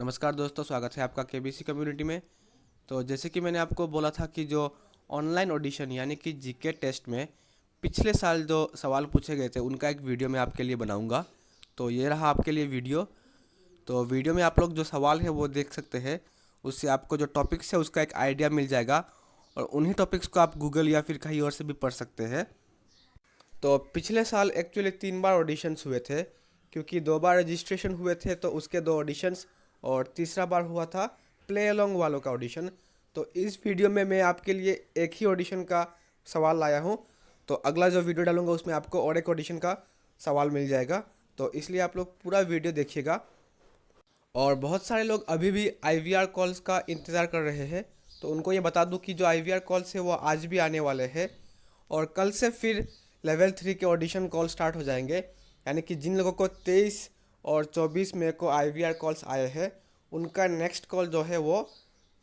नमस्कार दोस्तों, स्वागत है आपका केबीसी कम्युनिटी में। तो जैसे कि मैंने आपको बोला था कि जो ऑनलाइन ऑडिशन यानी कि जीके टेस्ट में पिछले साल जो सवाल पूछे गए थे उनका एक वीडियो मैं आपके लिए बनाऊंगा। तो ये रहा आपके लिए वीडियो। तो वीडियो में आप लोग जो सवाल है वो देख सकते हैं। उससे आपको जो टॉपिक्स है उसका एक आइडिया मिल जाएगा और उन्हीं टॉपिक्स को आप गूगल या फिर कहीं और से भी पढ़ सकते हैं। तो पिछले साल एक्चुअली 3 बार ऑडिशंस हुए थे, क्योंकि 2 बार रजिस्ट्रेशन हुए थे तो उसके 2 ऑडिशंस, और तीसरा बार हुआ था प्ले अलोंग वालों का ऑडिशन। तो इस वीडियो में मैं आपके लिए एक ही ऑडिशन का सवाल लाया हूँ। तो अगला जो वीडियो डालूंगा उसमें आपको और एक ऑडिशन का सवाल मिल जाएगा। तो इसलिए आप लोग पूरा वीडियो देखिएगा। और बहुत सारे लोग अभी भी आईवीआर कॉल्स का इंतज़ार कर रहे हैं। तो उनको ये बता दूं कि जो आईवीआर कॉल्स है वो आज भी आने वाले हैं, और कल से फिर लेवल 3 के ऑडिशन कॉल स्टार्ट हो जाएंगे। यानी कि जिन लोगों को 23 और 24 मई को आईवीआर कॉल्स आए हैं उनका नेक्स्ट कॉल जो है वो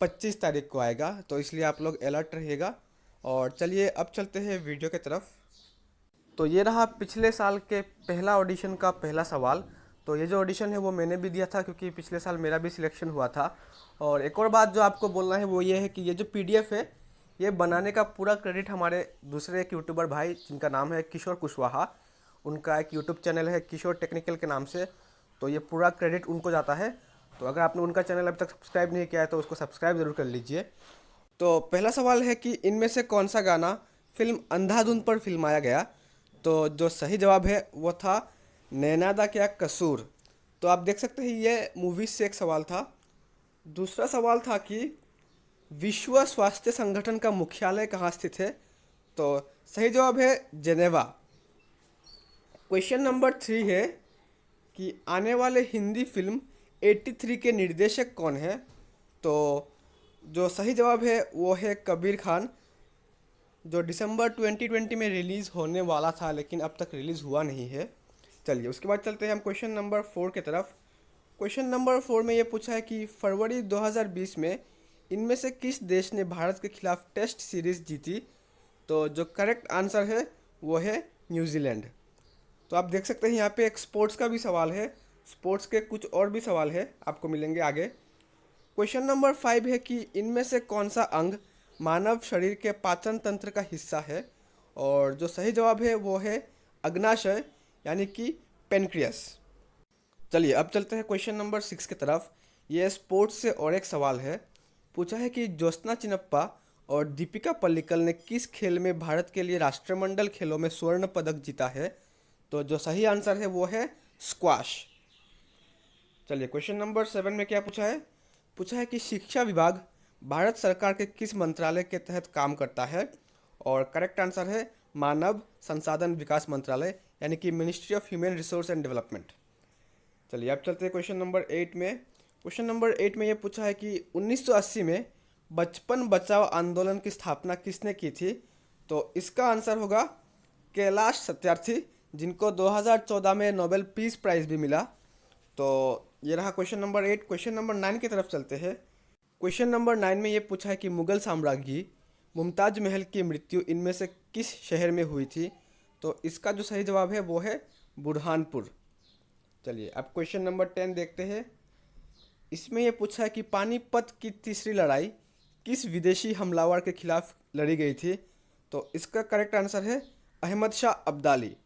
25 तारीख को आएगा। तो इसलिए आप लोग अलर्ट रहिएगा। और चलिए अब चलते हैं वीडियो की तरफ। तो ये रहा पिछले साल के पहला ऑडिशन का पहला सवाल। तो ये जो ऑडिशन है वो मैंने भी दिया था, क्योंकि पिछले साल मेरा भी सिलेक्शन हुआ था। और एक और बात जो आपको बोलना है वो ये है कि ये जो पीडीएफ है ये बनाने का पूरा क्रेडिट हमारे दूसरे एक यूट्यूबर भाई जिनका नाम है किशोर कुशवाहा, उनका एक यूट्यूब चैनल है किशोर टेक्निकल के नाम से। तो ये पूरा क्रेडिट उनको जाता है। तो अगर आपने उनका चैनल अभी तक सब्सक्राइब नहीं किया है तो उसको सब्सक्राइब ज़रूर कर लीजिए। तो पहला सवाल है कि इनमें से कौन सा गाना फिल्म अंधाधुन पर फिल्माया गया। तो जो सही जवाब है वो था नैना दा क्या कसूर। तो आप देख सकते हैं ये मूवी से एक सवाल था। दूसरा सवाल था कि विश्व स्वास्थ्य संगठन का मुख्यालय कहाँ स्थित है। तो सही जवाब है जेनेवा। क्वेश्चन नंबर 3 है कि आने वाले हिंदी फिल्म 83 के निर्देशक कौन है। तो जो सही जवाब है वो है कबीर खान, जो दिसंबर 2020 में रिलीज़ होने वाला था लेकिन अब तक रिलीज़ हुआ नहीं है। चलिए उसके बाद चलते हैं हम क्वेश्चन नंबर 4 की तरफ। क्वेश्चन नंबर 4 में ये पूछा है कि फरवरी 2020 में इनमें से किस देश ने भारत के खिलाफ टेस्ट सीरीज जीती। तो जो करेक्ट आंसर है वो है न्यूजीलैंड। तो आप देख सकते हैं यहाँ पे एक स्पोर्ट्स का भी सवाल है। स्पोर्ट्स के कुछ और भी सवाल है आपको मिलेंगे आगे। क्वेश्चन नंबर 5 है कि इनमें से कौन सा अंग मानव शरीर के पाचन तंत्र का हिस्सा है। और जो सही जवाब है वो है अग्नाशय यानी कि पेनक्रियस। चलिए अब चलते हैं क्वेश्चन नंबर 6 की तरफ। ये स्पोर्ट्स से और एक सवाल है। पूछा है कि ज्योत्सना चिनप्पा और दीपिका पल्लिकल ने किस खेल में भारत के लिए राष्ट्रमंडल खेलों में स्वर्ण पदक जीता है। तो जो सही आंसर है वो है स्क्वाश। चलिए क्वेश्चन नंबर 7 में क्या पूछा है कि शिक्षा विभाग भारत सरकार के किस मंत्रालय के तहत काम करता है। और करेक्ट आंसर है मानव संसाधन विकास मंत्रालय यानी कि ministry of human resource and development. चलिए अब चलते हैं क्वेश्चन नंबर 8 में। क्वेश्चन नंबर 8 में ये पूछा है कि 1980 में बचपन बचाओ आंदोलन की स्थापना किसने की थी। तो इसका आंसर होगा कैलाश सत्यार्थी, जिनको 2014 में नोबेल पीस प्राइज़ भी मिला। तो ये रहा क्वेश्चन नंबर 8। क्वेश्चन नंबर 9 की तरफ चलते हैं। क्वेश्चन नंबर 9 में ये पूछा है कि मुगल साम्राज्ञी मुमताज महल की मृत्यु इनमें से किस शहर में हुई थी। तो इसका जो सही जवाब है वो है बुरहानपुर। चलिए अब क्वेश्चन नंबर 10 देखते हैं। इसमें यह पूछा है कि पानीपत की तीसरी लड़ाई किस विदेशी हमलावर के खिलाफ लड़ी गई थी। तो इसका करेक्ट आंसर है अहमद शाह अब्दाली।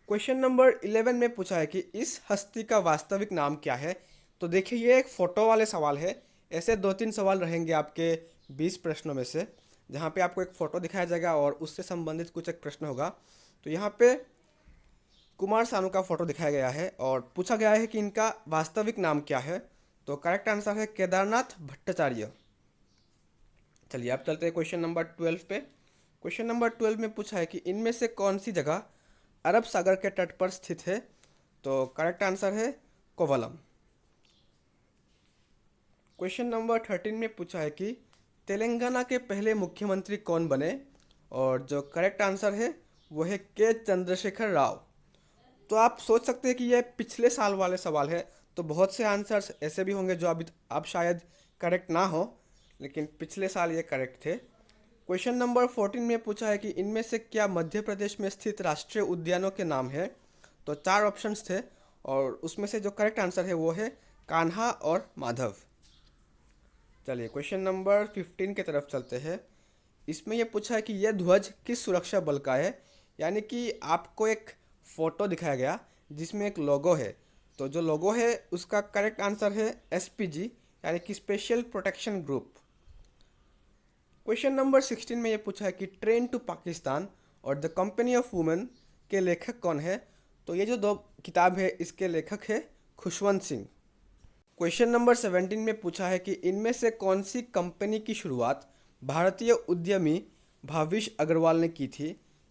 क्वेश्चन नंबर 11 में पूछा है कि इस हस्ती का वास्तविक नाम क्या है। तो देखिए ये एक फ़ोटो वाले सवाल है। ऐसे 2-3 सवाल रहेंगे आपके 20 प्रश्नों में से, जहाँ पे आपको एक फ़ोटो दिखाया जाएगा और उससे संबंधित कुछ एक प्रश्न होगा। तो यहाँ पे कुमार सानू का फोटो दिखाया गया है और पूछा गया है कि इनका वास्तविक नाम क्या है। तो करेक्ट आंसर है केदारनाथ भट्टाचार्य। चलिए अब चलते हैं क्वेश्चन नंबर 12 पे। क्वेश्चन नंबर 12 में पूछा है कि इनमें से कौन सी जगह अरब सागर के तट पर स्थित है। तो करेक्ट आंसर है कोवलम। क्वेश्चन नंबर 13 में पूछा है कि तेलंगाना के पहले मुख्यमंत्री कौन बने। और जो करेक्ट आंसर है वो है के चंद्रशेखर राव। तो आप सोच सकते हैं कि यह पिछले साल वाले सवाल है, तो बहुत से आंसर्स ऐसे भी होंगे जो अभी आप शायद करेक्ट ना हो, लेकिन पिछले साल ये करेक्ट थे। क्वेश्चन नंबर 14 में पूछा है कि इनमें से क्या मध्य प्रदेश में स्थित राष्ट्रीय उद्यानों के नाम है। तो 4 ऑप्शंस थे और उसमें से जो करेक्ट आंसर है वो है कान्हा और माधव। चलिए क्वेश्चन नंबर 15 की तरफ चलते हैं। इसमें यह पूछा है कि यह ध्वज किस सुरक्षा बल का है, यानी कि आपको एक फ़ोटो दिखाया गया जिसमें एक लोगो है, तो जो लोगो है उसका करेक्ट आंसर है एसपीजी, यानी कि special protection group. Question number 16 में ये पूछा है कि ट्रेन टू पाकिस्तान और द कंपनी ऑफ वुमेन के लेखक कौन है, तो ये जो दो किताब है इसके लेखक है खुशवंत सिंह। क्वेश्चन नंबर 17 में पूछा है कि इनमें से कौन सी कंपनी की शुरुआत भारतीय उद्यमी भाविश अग्रवाल ने की थी,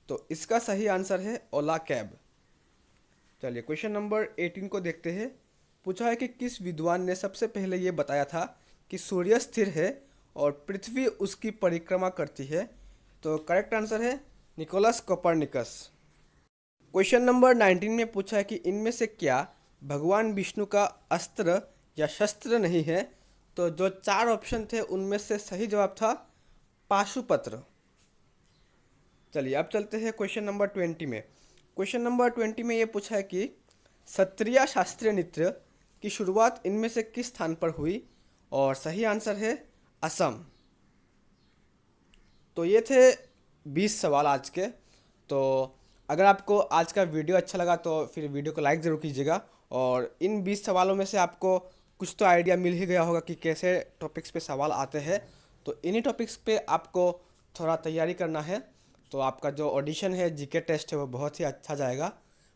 तो इसका सही आंसर है ओला कैब। चलिए क्वेश्चन नंबर 18 को देखते हैं। पूछा है कि किस विद्वान ने सबसे पहले ये बताया था कि सूर्य स्थिर है और पृथ्वी उसकी परिक्रमा करती है, तो करेक्ट आंसर है निकोलस कोपरनिकस। क्वेश्चन नंबर 19 में पूछा है कि इनमें से क्या भगवान विष्णु का अस्त्र या शस्त्र नहीं है, तो जो 4 ऑप्शन थे उनमें से सही जवाब था पाशुपत्र। चलिए अब चलते हैं क्वेश्चन नंबर 20 में। क्वेश्चन नंबर 20 में ये पूछा है कि सत्रिया शास्त्रीय नृत्य की शुरुआत इनमें से किस स्थान पर हुई, और सही आंसर है असम। तो ये थे 20 सवाल आज के। तो अगर आपको आज का वीडियो अच्छा लगा तो फिर वीडियो को लाइक ज़रूर कीजिएगा, और इन 20 सवालों में से आपको कुछ तो आइडिया मिल ही गया होगा कि कैसे टॉपिक्स पे सवाल आते हैं। तो इन्हीं टॉपिक्स पे आपको थोड़ा तैयारी करना है, तो आपका जो ऑडिशन है जीके टेस्ट है वो बहुत ही अच्छा जाएगा।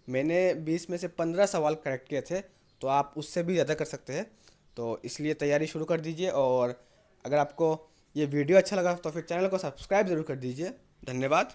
मैंने 20 में से 15 सवाल करेक्ट किए थे, तो आप उससे भी ज़्यादा कर सकते हैं। तो इसलिए तैयारी शुरू कर दीजिए, और अगर आपको ये वीडियो अच्छा लगा तो फिर चैनल को सब्सक्राइब ज़रूर कर दीजिए। धन्यवाद।